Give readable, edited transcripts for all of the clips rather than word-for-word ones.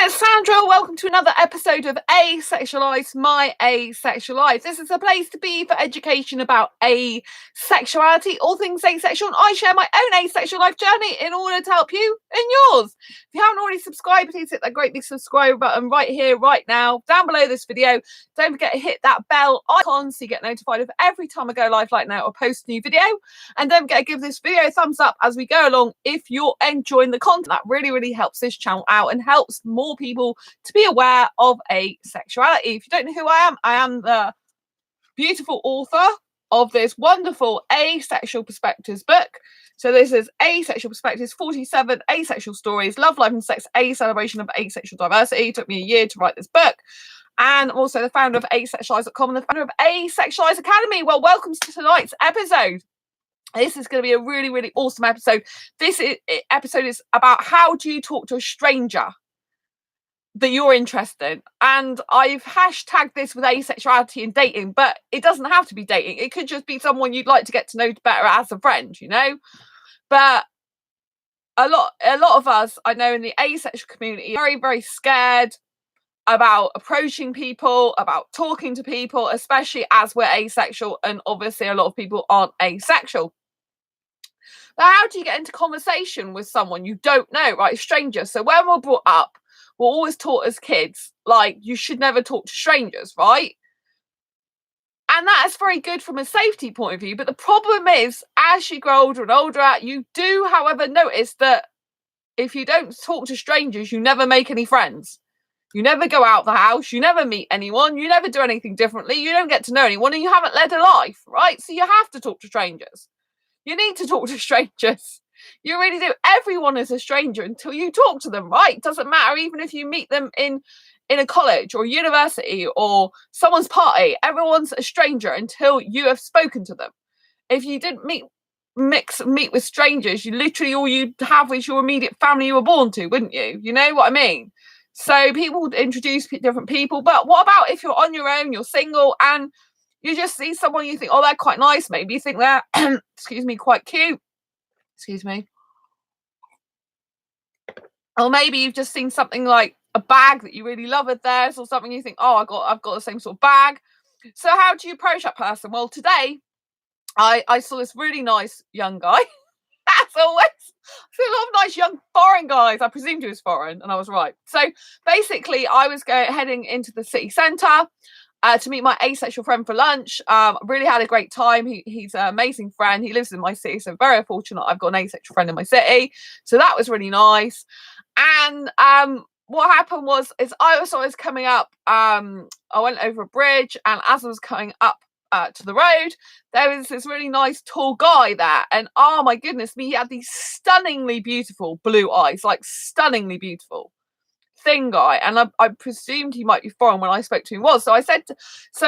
it's Sandra. Welcome to another episode of Asexualized, my asexual life. This is a place to be for education about asexuality, all things asexual, and I share my own asexual life journey in order to help you in yours. If you haven't already subscribed, please hit that great big subscribe button right here, right now, down below this video. Don't forget to hit that bell icon so you get notified of every time I go live like now or post a new video. And don't forget to give this video a thumbs up as we go along if you're enjoying the content. That really helps this channel out and helps more people to be aware of asexuality. If you don't know who I am the beautiful author of this wonderful Asexual Perspectives book. So this is Asexual Perspectives, 47 asexual stories, love, life and sex, a celebration of asexual diversity. It took me a year to write this book. And I'm also the founder of asexualise.com and the founder of Asexualise Academy. Well, welcome to tonight's episode. This is going to be a really awesome episode. This episode is about how do you talk to a stranger that you're interested in. And I've hashtagged this with asexuality and dating, but it doesn't have to be dating. It could just be someone you'd like to get to know better as a friend, you know. But a lot of us, I know, in the asexual community, are very scared about approaching people, about talking to people, especially as we're asexual, and obviously a lot of people aren't asexual. But how do you get into conversation with someone you don't know, right? A stranger. So when we're brought up, we're always taught as kids, like, you should never talk to strangers, right? And that is very good from a safety point of view. But the problem is, as you grow older and older, you do, however, notice that if you don't talk to strangers, you never make any friends. You never go out the house, you never meet anyone, you never do anything differently, you don't get to know anyone, and you haven't led a life, right? So you have to talk to strangers. You need to talk to strangers. You really do. Everyone is a stranger until you talk to them, right? It doesn't matter, even if you meet them in a college or university or someone's party. Everyone's a stranger until you have spoken to them. If you didn't meet with strangers, you literally, all you have is your immediate family you were born to, wouldn't you? You know what I mean? So people introduce different people. But what about if you're on your own, you're single, and you just see someone you think, oh, they're quite nice. Maybe you think they're, excuse me, quite cute. Excuse me. Or maybe you've just seen something like a bag that you really love of theirs, or something you think, oh, I've got the same sort of bag. So how do you approach that person? Well, today I saw this really nice young guy. As always, I see a lot of nice young foreign guys. I presumed he was foreign, and I was right. So basically, I was heading into the city centre to meet my asexual friend for lunch. Really had a great time. He's an amazing friend. He lives in my city, so very fortunate I've got an asexual friend in my city. So that was really nice. And what happened was I was coming up. I went over a bridge, and as I was coming up to the road, there was this really nice tall guy there, and oh my goodness me, he had these stunningly beautiful blue eyes, like stunningly beautiful. Thin guy, and I presumed he might be foreign when I spoke to him. So I said,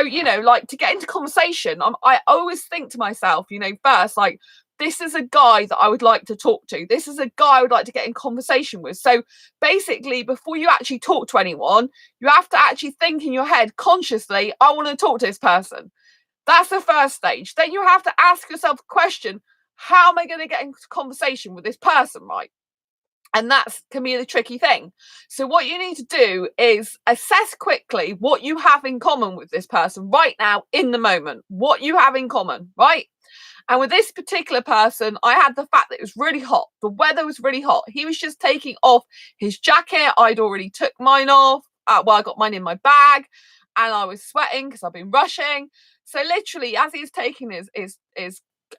you know, like, to get into conversation, I always think to myself, you know, first, like, this is a guy that I would like to talk to. This is a guy I would like to get in conversation with. So basically, before you actually talk to anyone, you have to actually think in your head consciously, I want to talk to this person. That's the first stage. Then you have to ask yourself the question, how am I going to get into conversation with this person, right? And that can be the tricky thing. So what you need to do is assess quickly what you have in common with this person right now in the moment. What you have in common, right? And with this particular person, I had the fact that it was really hot. The weather was really hot. He was just taking off his jacket. I'd already took mine off. Well, I got mine in my bag, and I was sweating because I've been rushing. So literally, as he's taking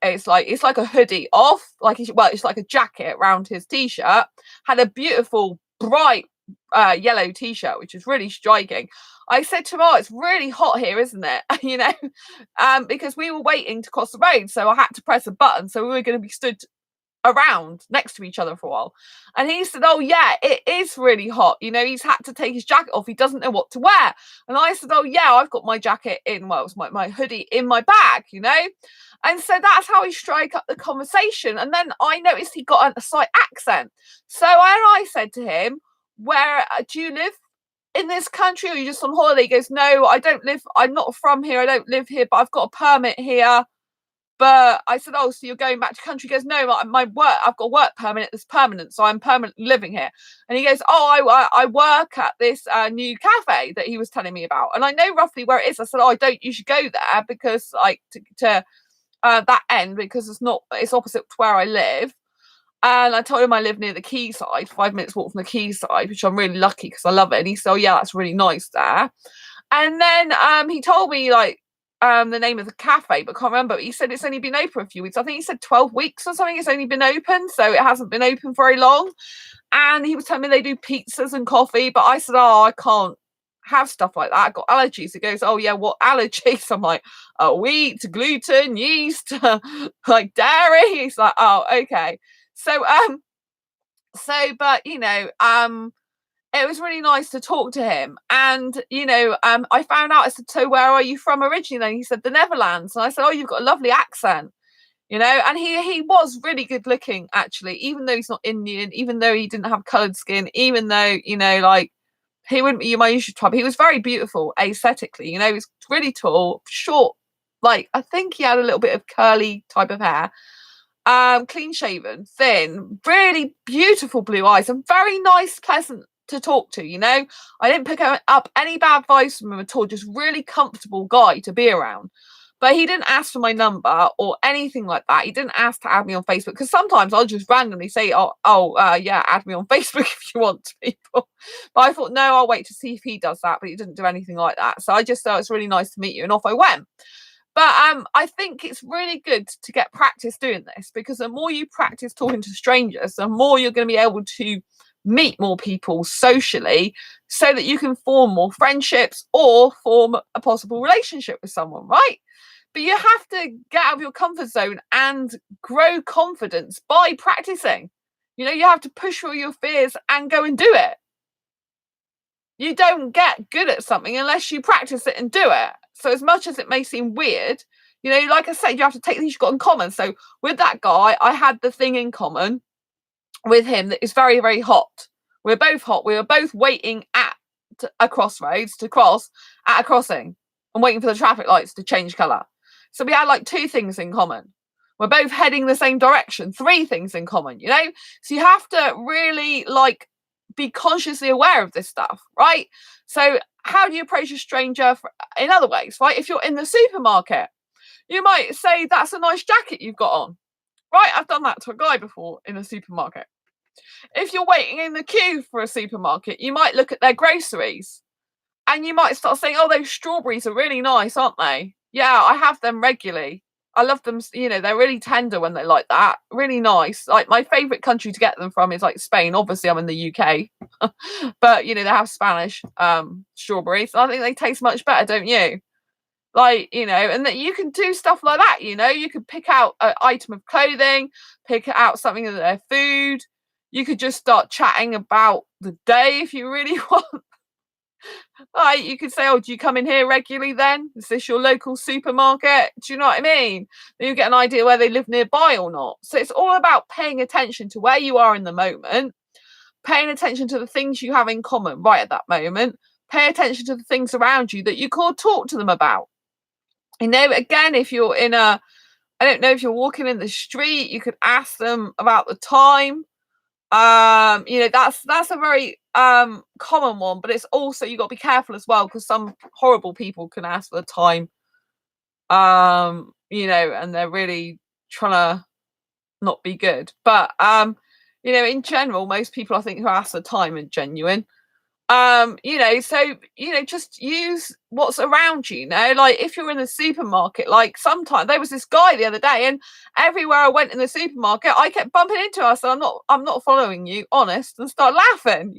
it's like a hoodie off, it's like a jacket around his t-shirt. Had a beautiful bright yellow t-shirt, which is really striking. I said to him, oh, it's really hot here, isn't it? You know, because we were waiting to cross the road, so I had to press a button, so we were going to be stood around next to each other for a while. And he said, oh yeah, it is really hot, you know, he's had to take his jacket off, he doesn't know what to wear. And I said, oh yeah, I've got my jacket in, well, it was my hoodie in my bag, you know. And so that's how he strike up the conversation. And then I noticed he got a slight accent. So I said to him, where do you live in this country, or are you just on holiday? He goes, no, I don't live, I'm not from here, I don't live here, but I've got a permit here, But I said, oh, so you're going back to country? He goes, no, my work, I've got a work permit that's permanent, so I'm permanently living here. And he goes, oh, I work at this new cafe that he was telling me about, and I know roughly where it is. I said, oh, I don't usually go there because like to that end, because it's opposite to where I live. And I told him I live near the quayside, 5 minutes walk from the quayside, which I'm really lucky because I love it. And he said, oh yeah, that's really nice there. And then he told me like the name of the cafe, but can't remember. He said it's only been open a few weeks. I think he said 12 weeks or something. It's only been open, so it hasn't been open very long. And he was telling me they do pizzas and coffee, but I said, oh, I can't have stuff like that. I've got allergies. He goes, oh yeah, what allergies? I'm like, wheat, gluten, yeast, like dairy. He's like, oh, okay. So but it was really nice to talk to him. And I found out, I said, so where are you from originally? And he said the Netherlands. And I said, oh, you've got a lovely accent, and he was really good looking, actually, even though he's not Indian, even though he didn't have colored skin, even though like he wouldn't be my usual type. He was very beautiful aesthetically. He was really tall, short, like I think he had a little bit of curly type of hair, clean shaven, thin, really beautiful blue eyes, and very nice, pleasant to talk to. I didn't pick up any bad vibes from him at all. Just really comfortable guy to be around. But he didn't ask for my number or anything like that. He didn't ask to add me on Facebook, because sometimes I'll just randomly say, yeah, add me on Facebook if you want to, people. But I thought, no, I'll wait to see if he does that. But he didn't do anything like that. So I just thought it's really nice to meet you, and off I went. But I think it's really good to get practice doing this, because the more you practice talking to strangers, the more you're going to be able to meet more people socially, so that you can form more friendships or form a possible relationship with someone, right? But you have to get out of your comfort zone and grow confidence by practicing. You have to push through your fears and go and do it. You don't get good at something unless you practice it and do it. So as much as it may seem weird, like I said, you have to take things you've got in common. So with that guy, I had the thing in common with him that is very, very hot. We're both hot. We were both waiting at a crossroads to cross at a crossing and waiting for the traffic lights to change colour. So we had like 2 things in common. We're both heading the same direction. 3 things in common, So you have to really be consciously aware of this stuff, right? So how do you approach a stranger in other ways, right? If you're in the supermarket, you might say, that's a nice jacket you've got on, right? I've done that to a guy before in a supermarket. If you're waiting in the queue for a supermarket, you might look at their groceries and you might start saying, oh, those strawberries are really nice, aren't they? Yeah, I have them regularly. I love them. They're really tender when they're like that. Really nice. Like, my favorite country to get them from is like Spain. Obviously, I'm in the UK, but they have Spanish strawberries. I think they taste much better, don't you? And that you can do stuff like that. You could pick out an item of clothing, pick out something of their food. You could just start chatting about the day if you really want. You could say, oh, do you come in here regularly then? Is this your local supermarket? Do you know what I mean? Then you get an idea where they live nearby or not. So it's all about paying attention to where you are in the moment, paying attention to the things you have in common right at that moment, pay attention to the things around you that you could talk to them about. Again, if you're I don't know, if you're walking in the street, you could ask them about the time. That's a very common one, but it's also, you got to be careful as well, because some horrible people can ask for the time, and they're really trying to not be good. But in general, most people, I think, who ask the time are genuine. Just use what's around you. Like, if you're in the supermarket, like, sometimes there was this guy the other day, and everywhere I went in the supermarket, I kept bumping into us. So I'm not following you, honest, and start laughing.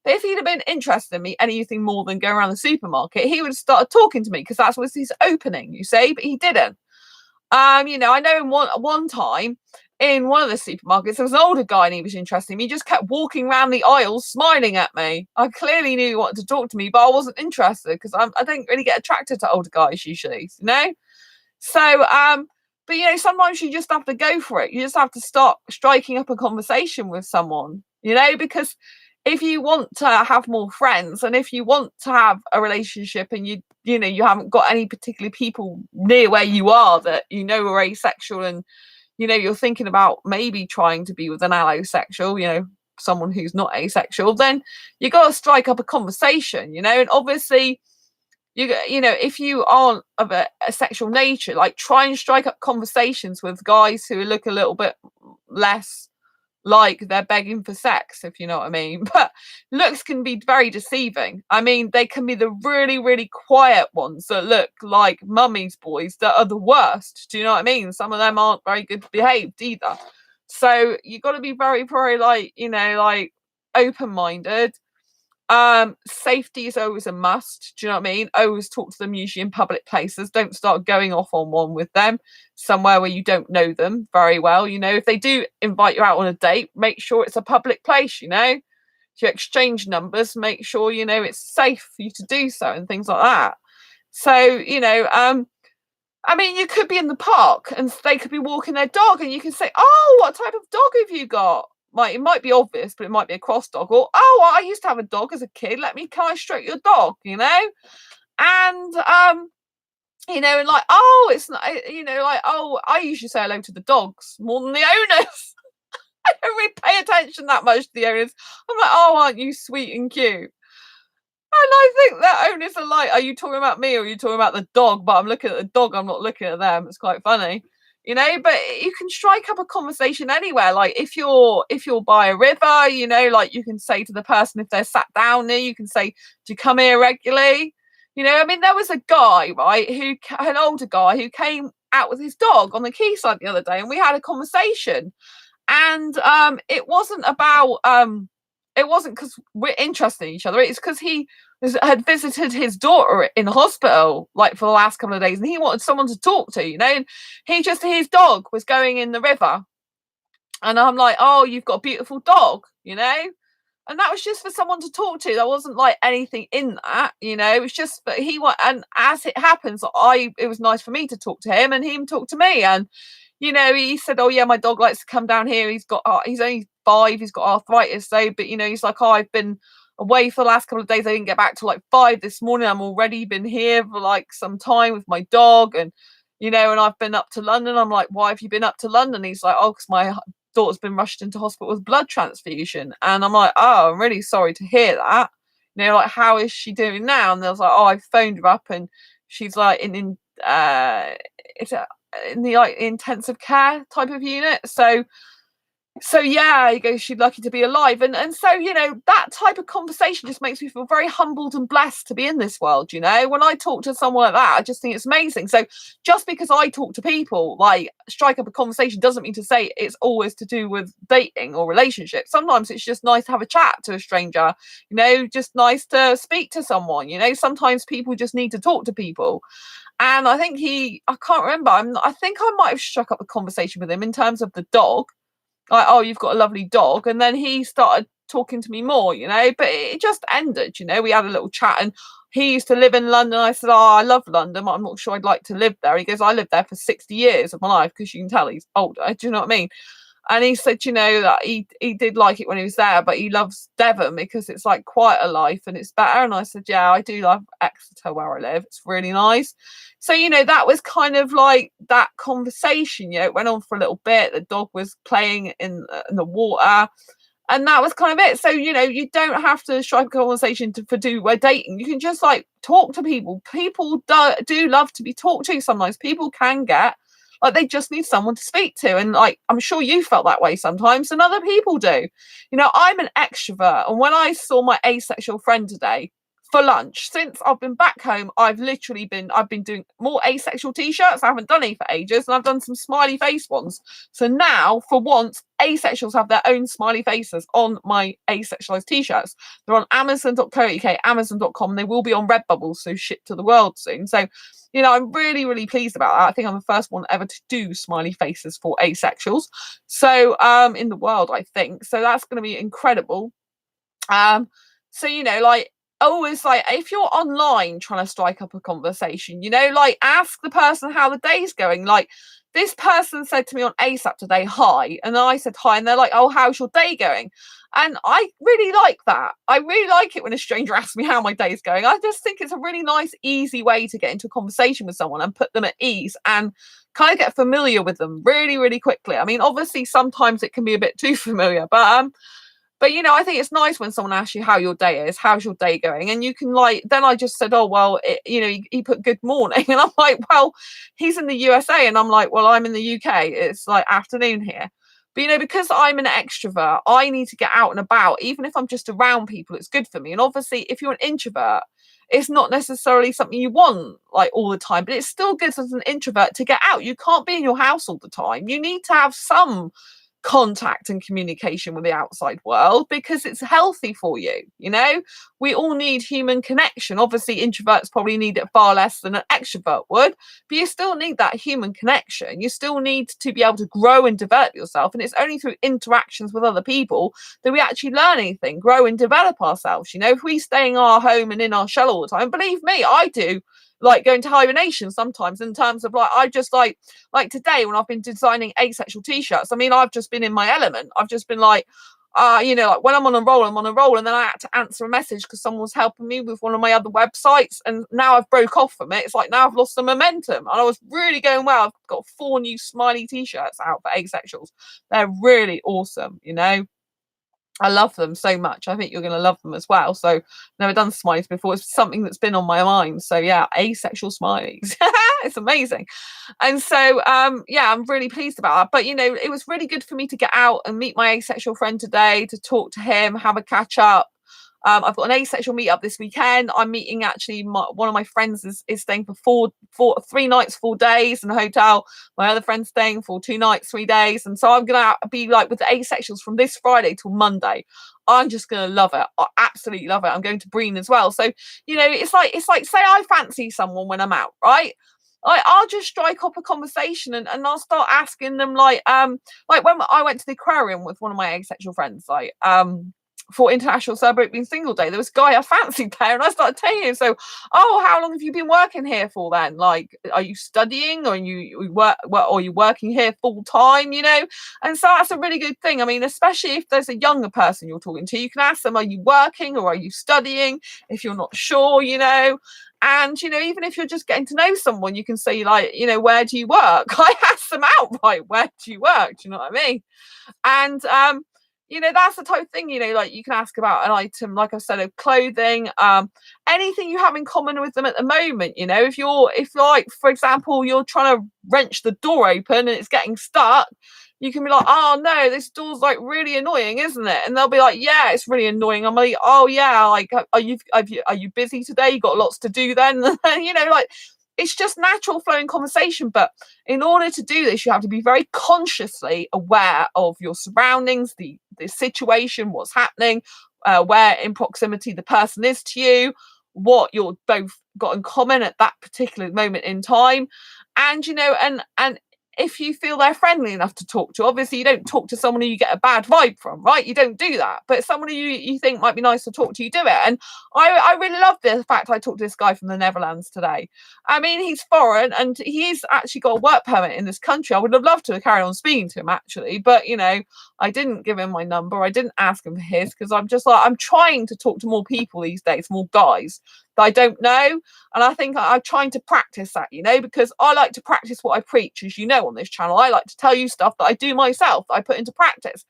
But if he'd have been interested in me anything more than going around the supermarket, he would have started talking to me, because that's what his opening, you see. But he didn't. I know in one time in one of the supermarkets, there was an older guy and he was interested in me. He just kept walking around the aisles smiling at me. I clearly knew he wanted to talk to me, but I wasn't interested, because I don't really get attracted to older guys usually, So, but sometimes you just have to go for it. You just have to start striking up a conversation with someone, because if you want to have more friends, and if you want to have a relationship, and you you know, you haven't got any particular people near where you are that you know are asexual, and you know you're thinking about maybe trying to be with an allosexual, you know, someone who's not asexual, then you got to strike up a conversation, you know. And obviously you know, if you aren't of a sexual nature, like try and strike up conversations with guys who look a little bit less like they're begging for sex, if you know what I mean. But looks can be very deceiving. I mean, they can be the really, really quiet ones that look like mummy's boys that are the worst. Do you know what I mean? Some of them aren't very good behaved either. So you got to be very, very like, you know, like open-minded. Safety is always a must. Do you know what I mean? Always talk to them, usually in public places. Don't start going off on one with them somewhere where you don't know them very well. You know, if they do invite you out on a date, make sure it's a public place, you know. If you exchange numbers, make sure you know it's safe for you to do so and things like that. So, you know, I mean, you could be in the park and they could be walking their dog, and you can say, "Oh, what type of dog have you got?" It might be obvious, but it might be a cross dog. Or, "Oh, well, I used to have a dog as a kid. Can I stroke your dog?" You know, and you know, and like, "Oh, it's not," you know, like, "Oh, I usually say hello to the dogs more than the owners." I don't really pay attention that much to the owners. I'm like, "Oh, aren't you sweet and cute?" And I think that owners are like, "Are you talking about me or are you talking about the dog?" But I'm looking at the dog, I'm not looking at them. It's quite funny, you know. But you can strike up a conversation anywhere. Like if you're by a river, you know, like you can say to the person if they're sat down near, you can say, "Do you come here regularly?" You know, I mean, there was a guy, right, an older guy who came out with his dog on the quayside the other day, and we had a conversation. And it wasn't because we're interested in each other. It's because had visited his daughter in hospital like for the last couple of days, and he wanted someone to talk to, you know. And his dog was going in the river, and I'm like, "Oh, you've got a beautiful dog," you know. And that was just for someone to talk to. There wasn't like anything in that, you know. It was just that and as it happens, it was nice for me to talk to him and him talk to me. And you know, he said, "Oh yeah, my dog likes to come down here. He's only 5. He's got arthritis, so but you know, he's like, oh, I've been away for the last couple of days. I didn't get back till like 5 this morning. I'm already been here for like some time with my dog, and you know, and I've been up to London." I'm like, "Why have you been up to London?" He's like, "Oh, because my daughter's been rushed into hospital with blood transfusion." And I'm like, "Oh, I'm really sorry to hear that. You know, like, how is she doing now?" And they was like, "Oh, I phoned her up and she's like it's in the like intensive care type of unit." So yeah, he goes, "She's lucky to be alive." And so, you know, that type of conversation just makes me feel very humbled and blessed to be in this world, you know. When I talk to someone like that, I just think it's amazing. So just because I talk to people, like strike up a conversation, doesn't mean to say it's always to do with dating or relationships. Sometimes it's just nice to have a chat to a stranger, you know, just nice to speak to someone, you know. Sometimes people just need to talk to people. And I think I can't remember, I think I might have struck up a conversation with him in terms of the dog, like, "Oh, you've got a lovely dog." And then he started talking to me more, you know, but it just ended, you know. We had a little chat, and he used to live in London. I said, "Oh, I love London, but I'm not sure I'd like to live there." He goes, "I lived there for 60 years of my life," because you can tell he's older. Do you know what I mean? And he said, you know, that he did like it when he was there, but he loves Devon because it's like quite a life and it's better. And I said, "Yeah, I do love Exeter where I live. It's really nice." So, you know, that was kind of like that conversation. You know, it went on for a little bit. The dog was playing in the water. And that was kind of it. So, you know, you don't have to strike a conversation we're dating. You can just like talk to people. People do love to be talked to sometimes. People can get like they just need someone to speak to. And like I'm sure you felt that way sometimes, and other people do. You know, I'm an extrovert. And when I saw my asexual friend today for lunch, since I've been back home, I've been doing more asexual t-shirts. I haven't done any for ages, and I've done some smiley face ones. So now, for once, asexuals have their own smiley faces on my asexualized t-shirts. They're on amazon.co.uk, amazon.com. They will be on Redbubble, so ship to the world soon. So, you know, I'm really, really pleased about that. I think I'm the first one ever to do smiley faces for asexuals. So, in the world, I think. So that's going to be incredible. So, you know, like, always, like, if you're online trying to strike up a conversation, you know, like, ask the person how the day's going. Like, this person said to me on ASAP today, hi. And I said hi. And they're like, oh, how's your day going? And I really like that. I really like it when a stranger asks me how my day is going. I just think it's a really nice, easy way to get into a conversation with someone and put them at ease and kind of get familiar with them really, really quickly. I mean, obviously, sometimes it can be a bit too familiar, but I think it's nice when someone asks you how your day is, how's your day going, and you can then I just said, oh well, he put good morning, and I'm like, well, he's in the USA, and I'm like, well, I'm in the UK, it's like afternoon here. But because I'm an extrovert, I need to get out and about, even if I'm just around people, it's good for me. And obviously, if you're an introvert, it's not necessarily something you want like all the time, but it's still good as an introvert to get out. You can't be in your house all the time. You need to have some contact and communication with the outside world because it's healthy for you. We all need human connection. Obviously, introverts probably need it far less than an extrovert would, but you still need that human connection. You still need to be able to grow and develop yourself, and it's only through interactions with other people that we actually learn anything, grow and develop ourselves. If we stay in our home and in our shell all the time, believe me, I do like going to hibernation sometimes, in terms of I just like today when I've been designing asexual t-shirts. I mean, I've just been in my element. I've just been like when I'm on a roll, I'm on a roll. And then I had to answer a message because someone was helping me with one of my other websites, and now I've broke off from it. It's like now I've lost the momentum, and I was really going well. I've got 4 new smiley t-shirts out for asexuals. They're really awesome. I love them so much. I think you're going to love them as well. So never done smileys before. It's something that's been on my mind. So yeah, asexual smileys. It's amazing. And so yeah, I'm really pleased about that. But it was really good for me to get out and meet my asexual friend today, to talk to him, have a catch up. I've got an asexual meetup this weekend. I'm meeting actually one of my friends is staying for 3 nights, 4 days in a hotel. My other friend's staying for 2 nights, 3 days. And so I'm gonna be like with the asexuals from this Friday till Monday. I'm just gonna love it. I absolutely love it. I'm going to Breen as well. So it's like say I fancy someone when I'm out, right? I'll just strike up a conversation and I'll start asking them like when I went to the aquarium with one of my asexual friends, for International Celebrating Single Day, there was a guy I fancied there, and I started telling him, so, oh, how long have you been working here for then? Like, are you studying, or you work, or are you working here full time? And so that's a really good thing. I mean, especially if there's a younger person you're talking to, you can ask them, are you working or are you studying? If you're not sure, and even if you're just getting to know someone, you can say like, where do you work? I ask them outright, where do you work? Do you know what I mean? And that's the type of thing, like you can ask about an item, like I said, of clothing, anything you have in common with them at the moment. If like, for example, you're trying to wrench the door open and it's getting stuck, you can be like, oh no, this door's like really annoying, isn't it? And they'll be like, yeah, it's really annoying. I'm like, oh yeah, like, are you busy today? You got lots to do then? Like, it's just natural flowing conversation. But in order to do this, you have to be very consciously aware of your surroundings, the situation, what's happening, where in proximity the person is to you, what you're both got in common at that particular moment in time. And and if you feel they're friendly enough to talk to, obviously you don't talk to someone who you get a bad vibe from, right? You don't do that. But someone who you think might be nice to talk to, you do it. And I really love the fact I talked to this guy from the Netherlands today. I mean, he's foreign and he's actually got a work permit in this country. I would have loved to carry on speaking to him actually, but I didn't give him my number. I didn't ask him for his, because I'm just like, I'm trying to talk to more people these days, more guys that I don't know. And I think I'm trying to practice that, because I like to practice what I preach, as you know, on this channel. I like to tell you stuff that I do myself, that I put into practice.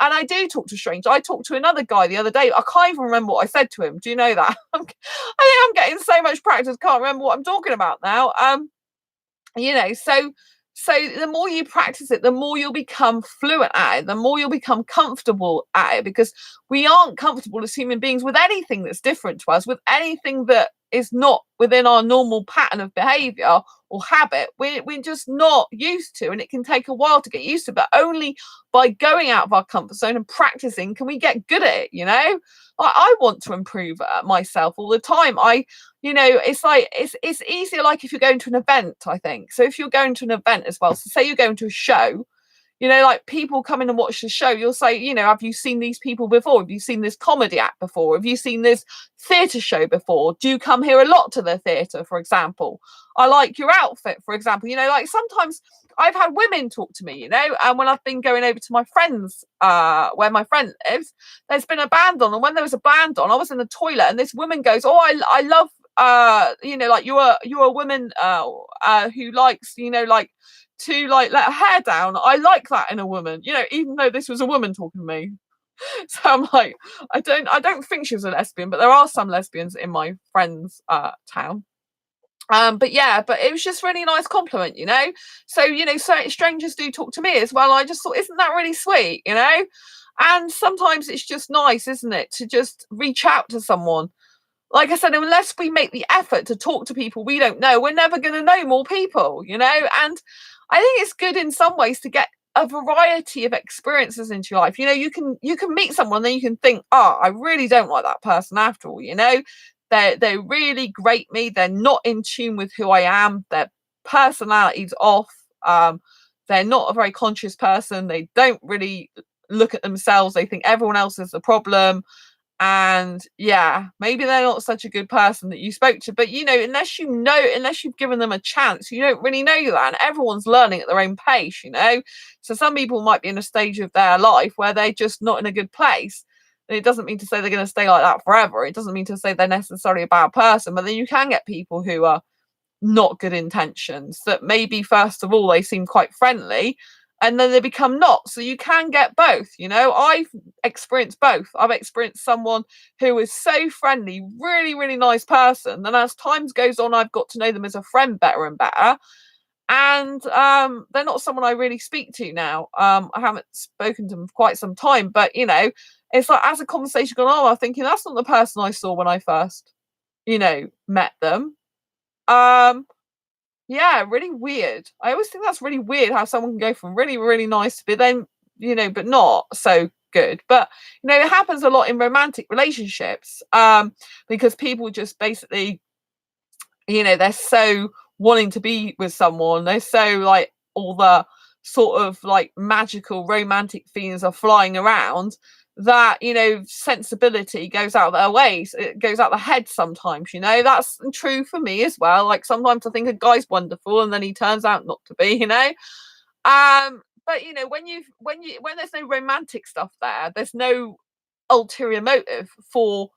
And I do talk to strangers. I talked to another guy the other day. I can't even remember what I said to him. Do you know that? I think I'm getting so much practice, can't remember what I'm talking about now. So the more you practice it, the more you'll become fluent at it, the more you'll become comfortable at it, because we aren't comfortable as human beings with anything that's different to us, with anything that is not within our normal pattern of behavior or habit. We're just not used to, and it can take a while to get used to, but only by going out of our comfort zone and practicing can we get good at it. I want to improve myself all the time. It's like it's easier like if you're going to an event, I think. So if you're going to an event as well, so say you're going to a show, Like people come in and watch the show, you'll say, have you seen these people before? Have you seen this comedy act before? Have you seen this theatre show before? Do you come here a lot to the theatre, for example? I like your outfit, for example. Like sometimes I've had women talk to me, and when I've been going over to my friends, where my friend lives, there's been a band on, and when there was a band on, I was in the toilet, and this woman goes, "Oh, I love, like you're a woman who likes, like to like let her hair down. I like that in a woman," even though this was a woman talking to me. So I'm like, I don't think she was a lesbian, but there are some lesbians in my friend's town. But yeah, but it was just really nice compliment. So so strangers do talk to me as well. I just thought, isn't that really sweet? And sometimes it's just nice, isn't it, to just reach out to someone. Like I said, unless we make the effort to talk to people we don't know, we're never going to know more people. And I think it's good in some ways to get a variety of experiences into your life. You can meet someone, then you can think, oh, I really don't like that person after all. They really grate me. They're not in tune with who I am. Their personality's off. They're not a very conscious person. They don't really look at themselves. They think everyone else is the problem. And yeah, maybe they're not such a good person that you spoke to, but unless you've given them a chance, you don't really know that, and everyone's learning at their own pace. So some people might be in a stage of their life where they're just not in a good place, and it doesn't mean to say they're going to stay like that forever. It doesn't mean to say they're necessarily a bad person, but then you can get people who are not good intentions, that maybe first of all they seem quite friendly and then they become not. So you can get both. I've experienced both. I've experienced someone who is so friendly, really, really nice person. Then as times goes on, I've got to know them as a friend better and better. And they're not someone I really speak to now. I haven't spoken to them for quite some time, but it's like as a conversation gone on, I'm thinking that's not the person I saw when I first, met them. Yeah, really weird. I always think that's really weird how someone can go from really, really nice to be then, but not so good. But it happens a lot in romantic relationships. Because people just basically, they're so wanting to be with someone. They're so like all the sort of like magical romantic feelings are flying around that sensibility goes out their ways, it goes out the head sometimes. That's true for me as well. Like sometimes I think a guy's wonderful and then he turns out not to be. But when there's no romantic stuff there, there's no ulterior motive for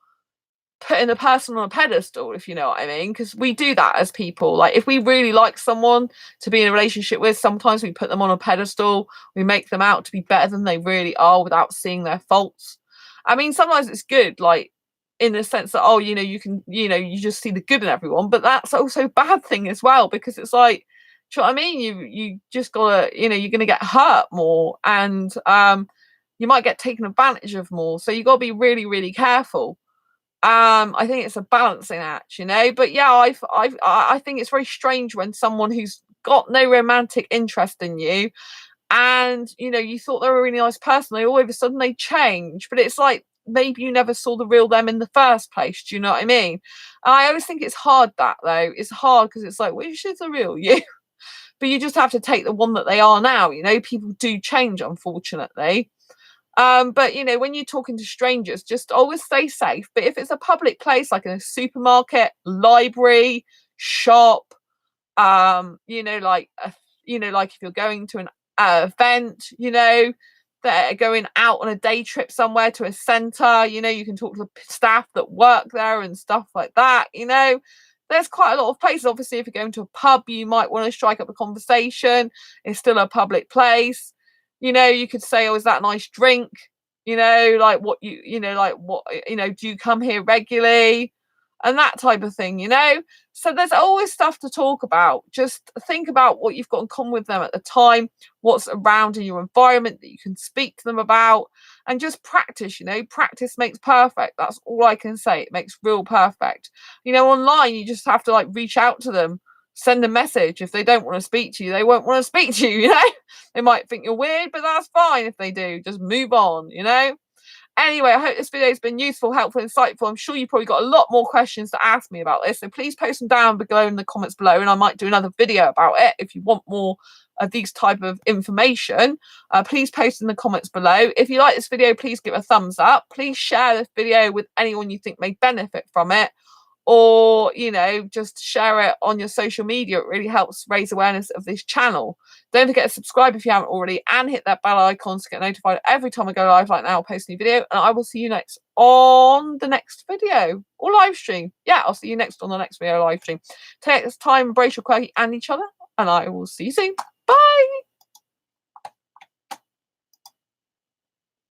putting a person on a pedestal, if you know what I mean, because we do that as people. Like if we really like someone to be in a relationship with, sometimes we put them on a pedestal, we make them out to be better than they really are without seeing their faults. I mean, sometimes it's good, like in the sense that, oh, you can, you just see the good in everyone, but that's also a bad thing as well, because it's like, do you know what I mean? You just gotta, you're gonna get hurt more, and you might get taken advantage of more. So you gotta be really, really careful. I think it's a balancing act, but yeah, I think it's very strange when someone who's got no romantic interest in you, and you thought they were a really nice person, they all of a sudden they change, but it's like maybe you never saw the real them in the first place. Do you know what I mean? I always think it's hard, that though it's hard, because it's like, which is the real you? But you just have to take the one that they are now. People do change, unfortunately. But when you're talking to strangers, just always stay safe. But if it's a public place like in a supermarket, library, shop, like like if you're going to an event, they're going out on a day trip somewhere to a centre, you can talk to the staff that work there and stuff like that. There's quite a lot of places. Obviously, if you're going to a pub, you might want to strike up a conversation. It's still a public place. You could say, oh, is that a nice drink? Like what like what, do you come here regularly? And that type of thing. So there's always stuff to talk about. Just think about what you've got in common with them at the time, what's around in your environment that you can speak to them about, and just practice. Practice makes perfect. That's all I can say. It makes real perfect. Online, you just have to like reach out to them, send a message. If they don't want to speak to you, they won't want to speak to you. They might think you're weird, but that's fine if they do. Just move on. Anyway, I hope this video has been useful, helpful, insightful. I'm sure you probably got a lot more questions to ask me about this, so please post them down below in the comments below, and I might do another video about it if you want more these type of information, please post in the comments below. If you like this video, please give a thumbs up. Please share this video with anyone you think may benefit from it, or just share it on your social media. It really helps raise awareness of this channel. Don't forget to subscribe if you haven't already, and hit that bell icon to get notified every time I go live like now or post a new video. And I will see you next on the next video or live stream. Yeah, I'll see you next on the next video live stream. Take this time, embrace your quirky and each other, and I will see you soon. Bye.